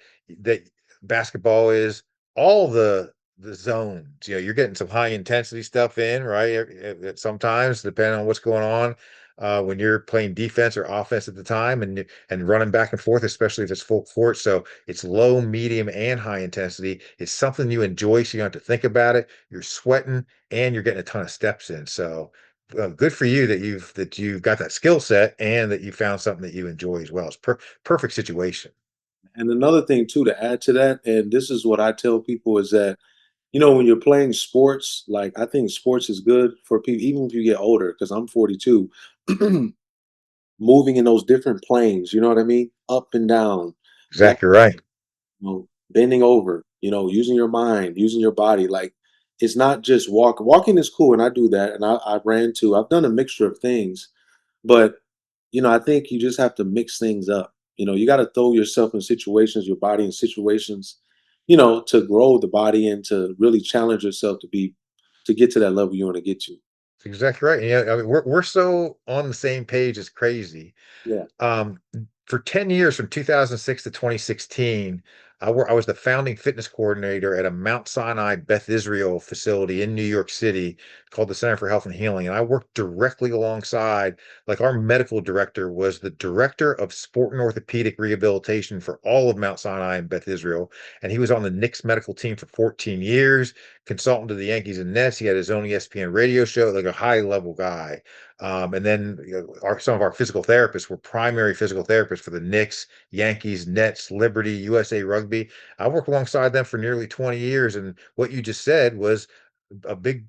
basketball is all the zones. You know, you're getting some high intensity stuff in, right? Sometimes, depending on what's going on, when you're playing defense or offense at the time, and running back and forth, especially if it's full court. So it's low, medium, and high intensity. It's something you enjoy, so you don't have to think about it. You're sweating, and you're getting a ton of steps in. So good for you that you've got that skill set and that you found something that you enjoy as well. It's perfect situation. And another thing too to add to that, and this is what I tell people is that, when you're playing sports, like I think sports is good for people, even if you get older, because I'm 42, moving in those different planes, you know what I mean? Up and down, back, Exactly right. bending over, using your mind, using your body. Like it's not just walk. Walking is cool, and I do that. And I ran too. I've done a mixture of things, but I think you just have to mix things up. You got to throw yourself in situations, your body in situations, to grow the body and to really challenge yourself to get to that level you want to get to. That's exactly right. Yeah, I mean, we're so on the same page as crazy. Yeah. Um, for 10 years, from 2006 to 2016, I was the founding fitness coordinator at a Mount Sinai Beth Israel facility in New York City called the Center for Health and Healing. And I worked directly alongside, like our medical director was the director of sport and orthopedic rehabilitation for all of Mount Sinai and Beth Israel. And he was on the Knicks medical team for 14 years, consultant to the Yankees and Nets. He had his own ESPN radio show, like a high level guy. And then some of our physical therapists were primary physical therapists for the Knicks, Yankees, Nets, Liberty, USA Rugby. I worked alongside them for nearly 20 years. And what you just said was a big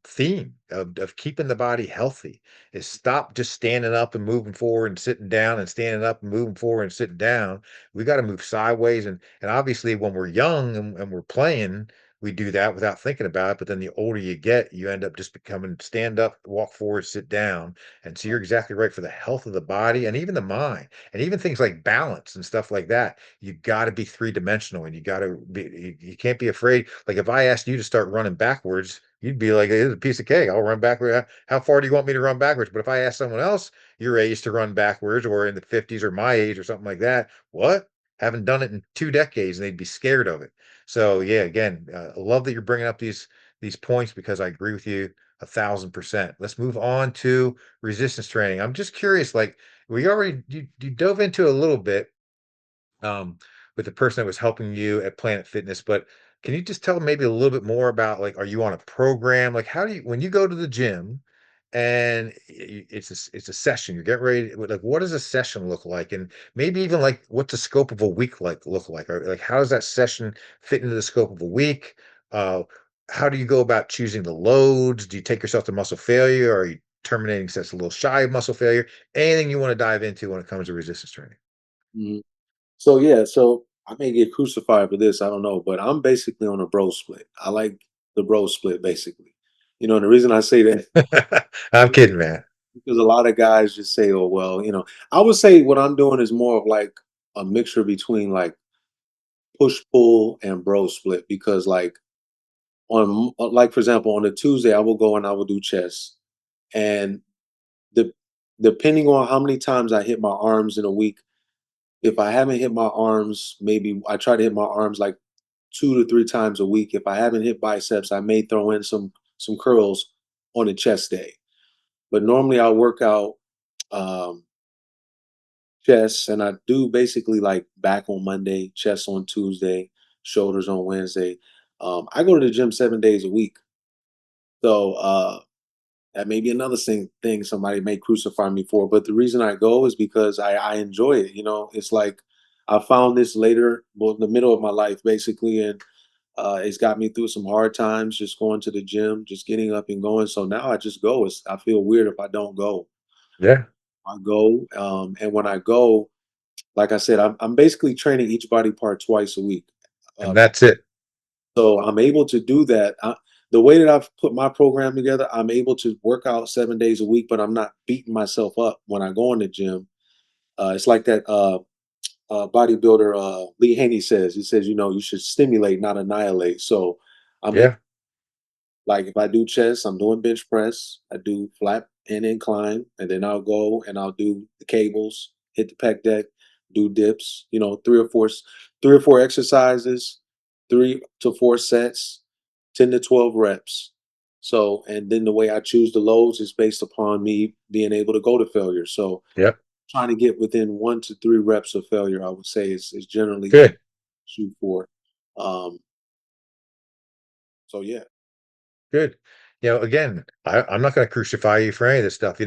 theme of keeping the body healthy is stop just standing up and moving forward and sitting down and standing up and moving forward and sitting down. We got to move sideways. And obviously when we're young and we're playing, we do that without thinking about it. But then the older you get, you end up just becoming stand up, walk forward, sit down. And so you're exactly right for the health of the body and even the mind, and even things like balance and stuff like that. You got to be three-dimensional, and you can't be afraid. Like if I asked you to start running backwards, you'd be like, it's a piece of cake. I'll run backward. How far do you want me to run backwards? But if I ask someone else your age to run backwards or in the 50s or my age or something like that, what? Haven't done it in 2 decades, and they'd be scared of it. So yeah, again, I love that you're bringing up these points because I agree with you 1,000%. Let's move on to resistance training. I'm just curious, like you dove into a little bit um, with the person that was helping you at Planet Fitness, but can you just tell maybe a little bit more about like, are you on a program? Like, how do you when you go to the gym and it's a session, you're getting ready, like, what does a session look like? And maybe even like, what's the scope of a week like look like? Or like, how does that session fit into the scope of a week? Uh, how do you go about choosing the loads? Do you take yourself to muscle failure? Or are you terminating sets a little shy of muscle failure? Anything you want to dive into when it comes to resistance training? Mhm. So yeah, so I may get crucified for this, I don't know, but I'm basically on a bro split. I like the bro split basically. And the reason I say that I'm kidding, man. because a lot of guys just say, "Oh well," I would say what I'm doing is more of like a mixture between like push pull and bro split because like like for example on a Tuesday I will go and I will do chest and the depending on how many times I hit my arms in a week. If I haven't hit my arms, maybe I try to hit my arms like 2 to 3 times a week. If I haven't hit biceps, I may throw in some curls on a chest day. But normally I work out um, chest, and I do basically like back on Monday, chest on Tuesday, shoulders on Wednesday. I go to the gym 7 days a week, so that may be another thing somebody may crucify me for. But the reason I go is because I enjoy it. It's like I found this later, well, in the middle of my life, basically, and it's got me through some hard times just going to the gym, just getting up and going. So now I just go. I feel weird if I don't go. Yeah, I go, and when I go, like I said, I'm basically training each body part twice a week. and Uh, that's it. so I'm able to do that. The way that I've put my program together, I'm able to work out 7 days a week, but I'm not beating myself up when I go in the gym. It's like that bodybuilder Lee Haney says. He says, you should stimulate, not annihilate. So I'm Yeah. like if I do chest, I'm doing bench press. I do flat and incline, and then I'll go and I'll do the cables, hit the pec deck, do dips. 3 or 4 exercises, 3 to 4 sets, 10 to 12 reps. So, and then the way I choose the loads is based upon me being able to go to failure. So, Yep. trying to get within 1 to 3 reps of failure, I would say is generally Good. shoot for. Um, so yeah. Good. Again, I'm not going to crucify you for any of this stuff.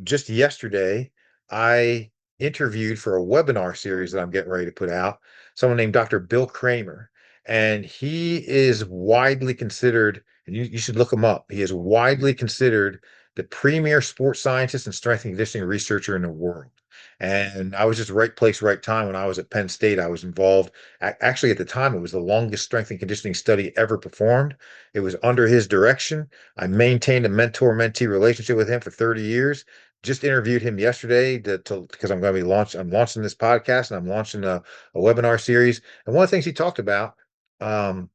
Just yesterday, I interviewed for a webinar series that I'm getting ready to put out, someone named Dr. Bill Kramer. And he is widely considered, and you should look him up. He is widely considered the premier sports scientist and strength and conditioning researcher in the world. And I was just right place, right time when I was at Penn State. I was involved. Actually, at the time, it was the longest strength and conditioning study ever performed. It was under his direction. I maintained a mentor-mentee relationship with him for 30 years. Just interviewed him yesterday because I'm launching this podcast and I'm launching a webinar series. And one of the things he talked about um,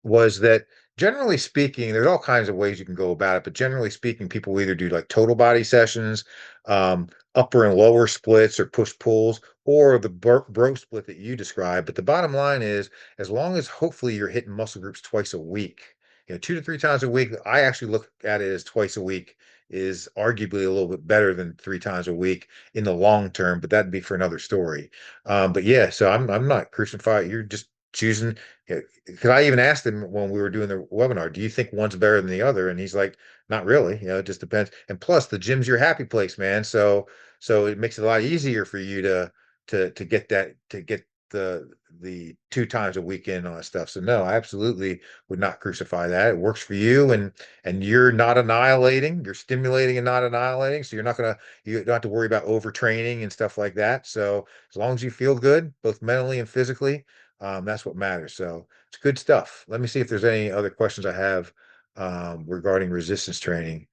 was that generally speaking, there's all kinds of ways you can go about it, but generally speaking, people either do like total body sessions, um, upper and lower splits, or push pulls, or the bro split that you described. But the bottom line is, as long as hopefully you're hitting muscle groups twice a week, 2 to 3 times a week, I actually look at it as twice a week is arguably a little bit better than 3 times a week in the long term, but that'd be for another story. But yeah, so I'm not crucified. You're just choosing. Because I even asked him when we were doing the webinar, do you think one's better than the other? And he's like, not really. It just depends. And plus, the gym's your happy place, man. So it makes it a lot easier for you to get the 2 times a week in on that stuff. So no, I absolutely would not crucify that. It works for you, and you're not annihilating. You're stimulating and not annihilating. So you don't have to worry about overtraining and stuff like that. So as long as you feel good, both mentally and physically, that's what matters. So it's good stuff. Let me see if there's any other questions I have regarding resistance training.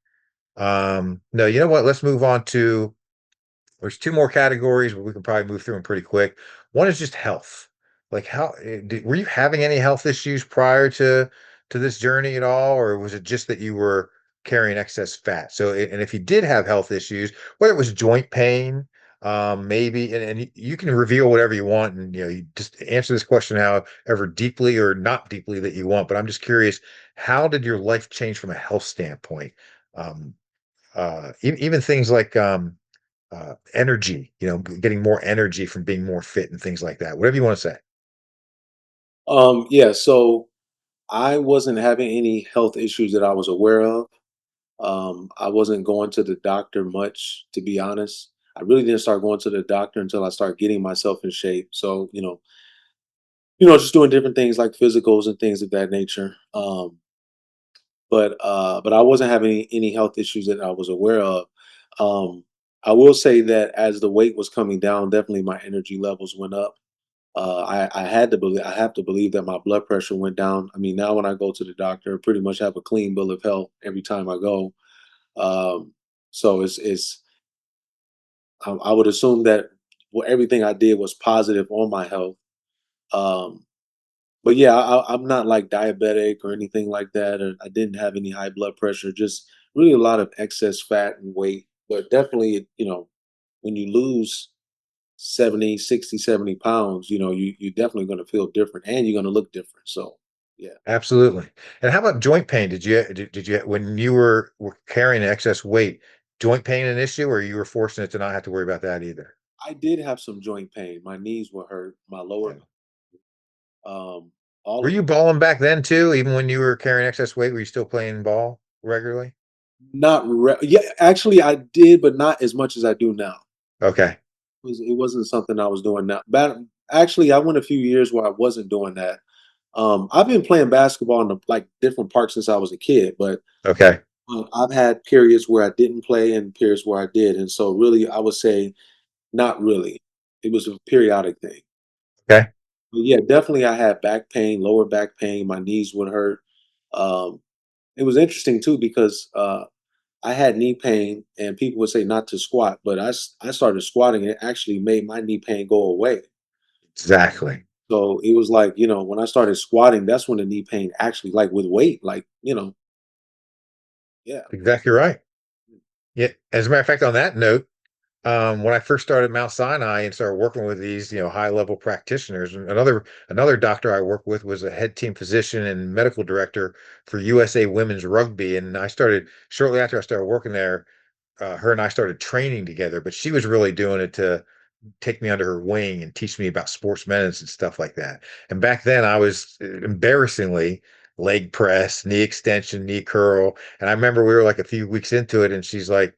No, you know what? Let's move on to there's two more categories, but we can probably move through them pretty quick. One is just health. Like were you having any health issues prior to this journey at all, or was it just that you were carrying excess fat? So, and if you did have health issues, whether it was joint pain, maybe, and you can reveal whatever you want, and you just answer this question however deeply or not deeply that you want. But I'm just curious, how did your life change from a health standpoint? Um, even things like energy, getting more energy from being more fit and things like that. Whatever you want to say. Yeah, so I wasn't having any health issues that I was aware of. I wasn't going to the doctor much, to be honest. I really didn't start going to the doctor until I started getting myself in shape. So, just doing different things like physicals and things of that nature. But I wasn't having any health issues that I was aware of. Um, I will say that as the weight was coming down, definitely my energy levels went up. I have to believe that my blood pressure went down. I mean, now when I go to the doctor, I pretty much have a clean bill of health every time I go. Um, so I would assume that everything I did was positive on my health. Um, but yeah, I'm not like diabetic or anything like that. Or I didn't have any high blood pressure, just really a lot of excess fat and weight. But definitely, when you lose 70, 60, 70 pounds, you're definitely going to feel different and you're going to look different. So, yeah. Absolutely. And how about joint pain? Did you when you were carrying excess weight, joint pain an issue, or you were fortunate to not have to worry about that either? I did have some joint pain. My knees were hurt, my lower, Yeah. um, all Were of you balling back then too, even when you were carrying excess weight? Were you still playing ball regularly? yeah, actually I did, but not as much as I do now. Okay. It wasn't something I was doing now. Actually, I went a few years where I wasn't doing that. I've been playing basketball in like different parks since I was a kid, but Okay. I've had periods where I didn't play and periods where I did, and so really, I would say not really. It was a periodic thing. Okay. But yeah, definitely, I had back pain, lower back pain. My knees would hurt. Um, it was interesting too because I had knee pain, and people would say not to squat, but I started squatting, and it actually made my knee pain go away. Exactly. So it was like, when I started squatting, that's when the knee pain actually, like with weight, like, yeah. Exactly right. Yeah. As a matter of fact, on that note, when I first started Mount Sinai and started working with these, high level practitioners. And another doctor I worked with was a head team physician and medical director for USA Women's Rugby. And I started shortly after I started working there. Her and I started training together, but she was really doing it to take me under her wing and teach me about sports medicine and stuff like that. And back then I was embarrassingly leg press, knee extension, knee curl. And I remember we were like a few weeks into it and she's like,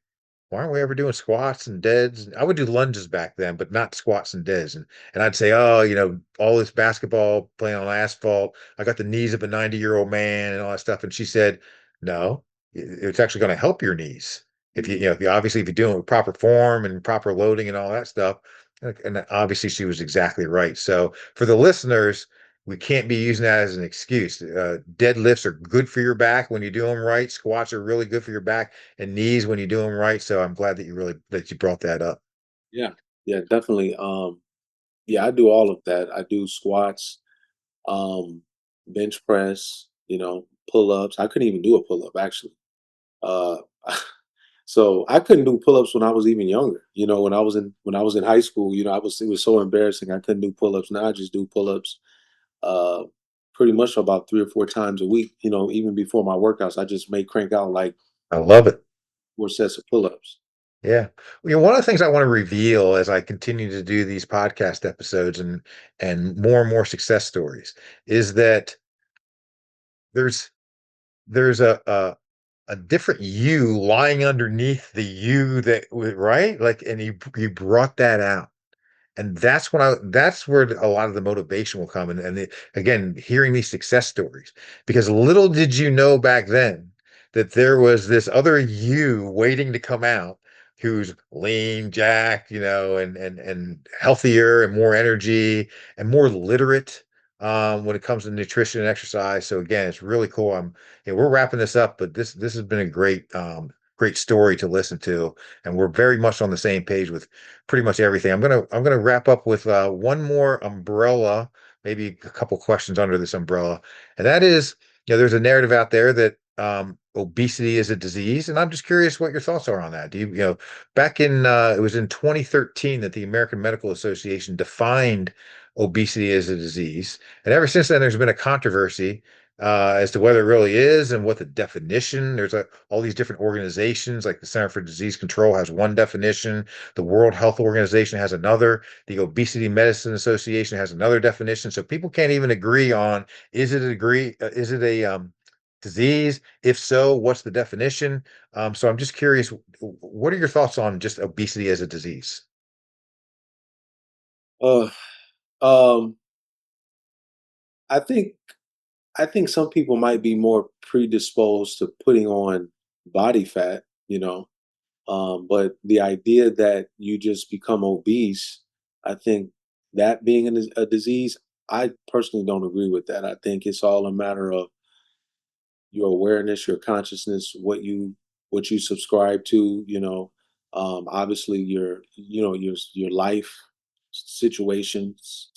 why aren't we ever doing squats and deads? I would do lunges back then, but not squats and deads. And I'd say, oh, all this basketball playing on asphalt, I got the knees of a 90-year-old man and all that stuff. And she said, no, it's actually going to help your knees. If you, Mhm. you know, if you, obviously if you're doing it with proper form and proper loading and all that stuff. And obviously she was exactly right. So for the listeners, we can't be using that as an excuse. Deadlifts are good for your back when you do them right. Squats are really good for your back and knees when you do them right. So I'm glad that you brought that up. Yeah, yeah, definitely. Yeah, I do all of that. I do squats, um, bench press, pull ups. I couldn't even do a pull up actually. Uh, so I couldn't do pull ups when I was even younger. When I was in high school, it was so embarrassing. I couldn't do pull ups. Now I just do pull ups uh, pretty much about 3 or 4 times a week. Even before my workouts, I just may crank out like I love it. 4 sets of pull ups. Yeah. One of the things I want to reveal as I continue to do these podcast episodes and more success stories is that there's there's a different you lying underneath the you right? Like, and you brought that out. And that's where a lot of the motivation will come. Again, hearing these success stories, because little did you know back then that there was this other you waiting to come out who's lean, jacked, and healthier and more energy and more literate when it comes to nutrition and exercise. So again, it's really cool. We're wrapping this up, but this has been a great story to listen to, and we're very much on the same page with pretty much everything. I'm gonna wrap up with one more umbrella, maybe a couple questions under this umbrella, and that is, there's a narrative out there that obesity is a disease, and I'm just curious what your thoughts are on that. Back in it was in 2013 that the American Medical Association defined obesity as a disease, and ever since then there's been a controversy as to whether it really is and what the definition. There's all these different organizations, like the Center for Disease Control has one definition, the World Health Organization has another. The Obesity Medicine Association has another definition. So people can't even agree on, is it a disease? If so, what's the definition? So I'm just curious, what are your thoughts on just obesity as a disease? Uh, um, I think I think some people might be more predisposed to putting on body fat, but the idea that you just become obese, I think that being a disease, I personally don't agree with that. I think it's all a matter of your awareness, your consciousness, what you subscribe to. Obviously your life situations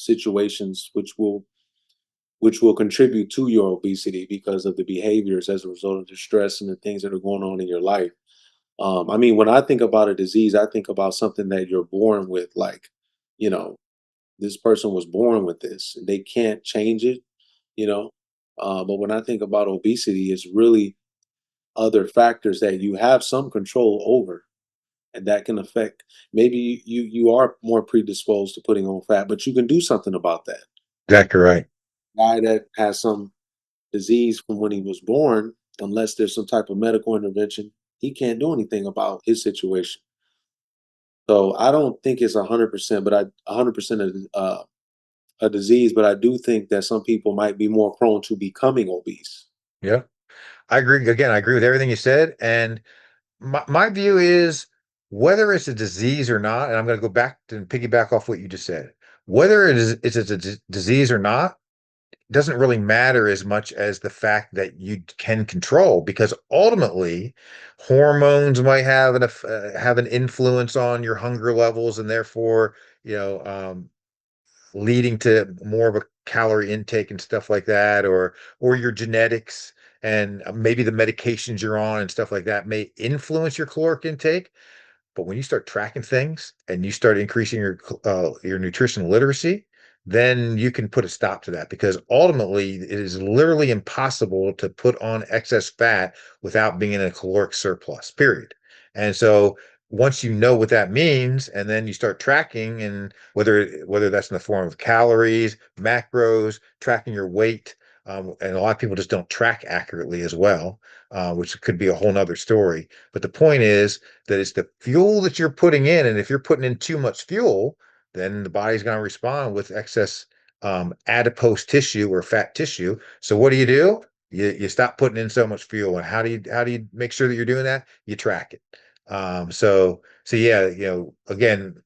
which will contribute to your obesity because of the behaviors as a result of the stress and the things that are going on in your life. I mean, when I think about a disease, I think about something that you're born with, like, you know, this person was born with this, and they can't change it, you know. But when I think about obesity, it's really other factors that you have some control over, and that can affect. Maybe you are more predisposed to putting on fat, but you can do something about that. Exactly right. Guy that has some disease from when he was born, unless there's some type of medical intervention, he can't do anything about his situation. So I don't think it's 100%, but 100% a disease. But I do think that some people might be more prone to becoming obese. Yeah, I agree. Again, I agree with everything you said. And my view is whether it's a disease or not, and I'm going to go back and piggyback off what you just said, whether it's a disease or not, doesn't really matter as much as the fact that you can control, because ultimately hormones might have an influence on your hunger levels, and therefore, leading to more of a calorie intake and stuff like that, or your genetics and maybe the medications you're on and stuff like that may influence your caloric intake. But when you start tracking things and you start increasing your nutritional literacy, then you can put a stop to that because ultimately it is literally impossible to put on excess fat without being in a caloric surplus, period. And so once you know what that means, and then you start tracking, and whether that's in the form of calories, macros, tracking your weight, and a lot of people just don't track accurately as well, which could be a whole nother story. But the point is that it's the fuel that you're putting in, and if you're putting in too much fuel, then the body's going to respond with excess adipose tissue or fat tissue. So what do? You stop putting in so much fuel. And how do you make sure that you're doing that? You track it. So yeah, again,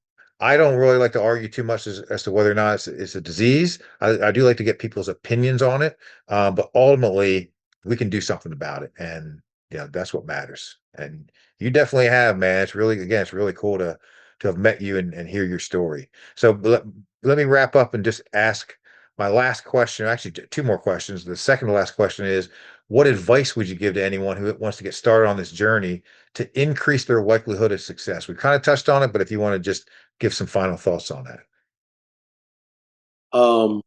I don't really like to argue too much as to whether or not it's a disease. I do like to get people's opinions on it, but ultimately we can do something about it, and that's what matters. And you definitely have, man. It's really cool to have met you and hear your story. So let me wrap up and just ask my last question. Actually, two more questions. The second to last question is, what advice would you give to anyone who wants to get started on this journey to increase their likelihood of success? We kind of touched on it, but if you want to just give some final thoughts on that. Um,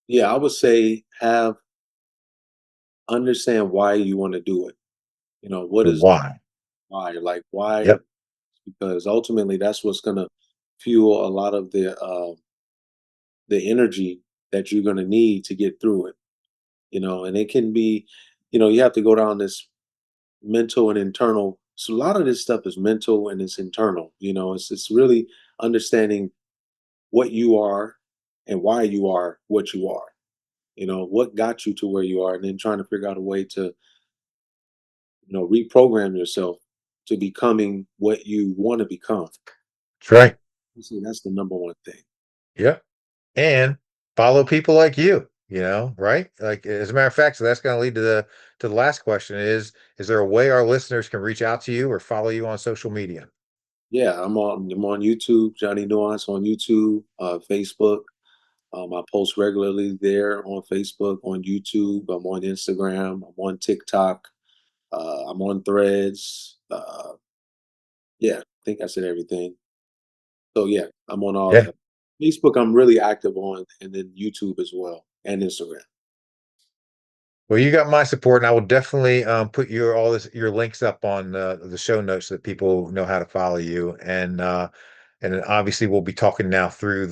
yeah, I would say have understand why you want to do it. What The is why. why? Like why? Yep. Because ultimately that's what's gonna fuel a lot of the energy that you're gonna need to get through it. And it can be, you have to go down this mental and internal. So a lot of this stuff is mental and it's internal. It's really understanding what you are and why you are what you are. What got you to where you are, and then trying to figure out a way to reprogram yourself to becoming what you want to become. That's right. See, that's the number one thing. Yep. And follow people like you, right? Like as a matter of fact, so that's going to lead to the last question is there a way our listeners can reach out to you or follow you on social media? Yeah, I'm on YouTube, Johnny Nuance on YouTube, Facebook. I post regularly there on Facebook, on YouTube. I'm on Instagram. I'm on TikTok. I'm on Threads. Yeah, I think I said everything. So yeah, I'm on all Yeah. that. Facebook, I'm really active on, and then YouTube as well, and Instagram. Well, you got my support, and I will definitely put your links up on the show notes so that people know how to follow you. And then obviously we'll be talking now through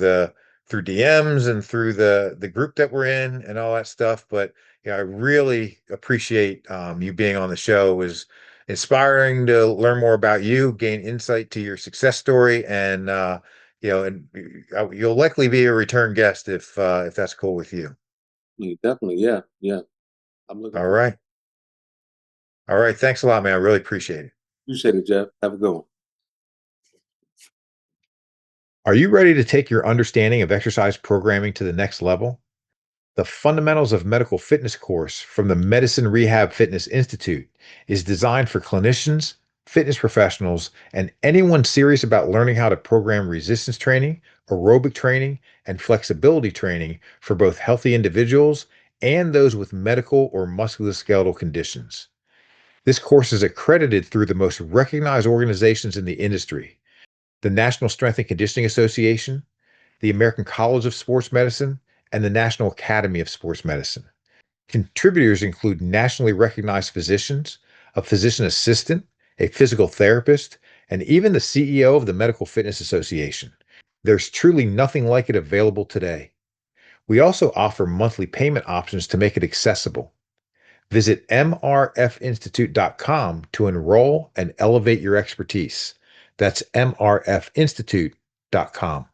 DMs and through the group that we're in and all that stuff. But yeah, I really appreciate you being on the show. It was inspiring to learn more about you, gain insight to your success story, and you'll likely be a return guest if that's cool with you. Definitely, yeah, yeah. I'm looking All forward. right. All right. Thanks a lot, man. I really appreciate it. Appreciate it, Jeff. Have a good one. Are you ready to take your understanding of exercise programming to the next level? The Fundamentals of Medical Fitness course from the Medicine Rehab Fitness Institute is designed for clinicians, fitness professionals, and anyone serious about learning how to program resistance training, aerobic training, and flexibility training for both healthy individuals and those with medical or musculoskeletal conditions. This course is accredited through the most recognized organizations in the industry: the National Strength and Conditioning Association, the American College of Sports Medicine, and the National Academy of Sports Medicine. Contributors include nationally recognized physicians, a physician assistant, a physical therapist, and even the CEO of the Medical Fitness Association. There's truly nothing like it available today. We also offer monthly payment options to make it accessible. Visit mrfinstitute.com to enroll and elevate your expertise. That's mrfinstitute.com.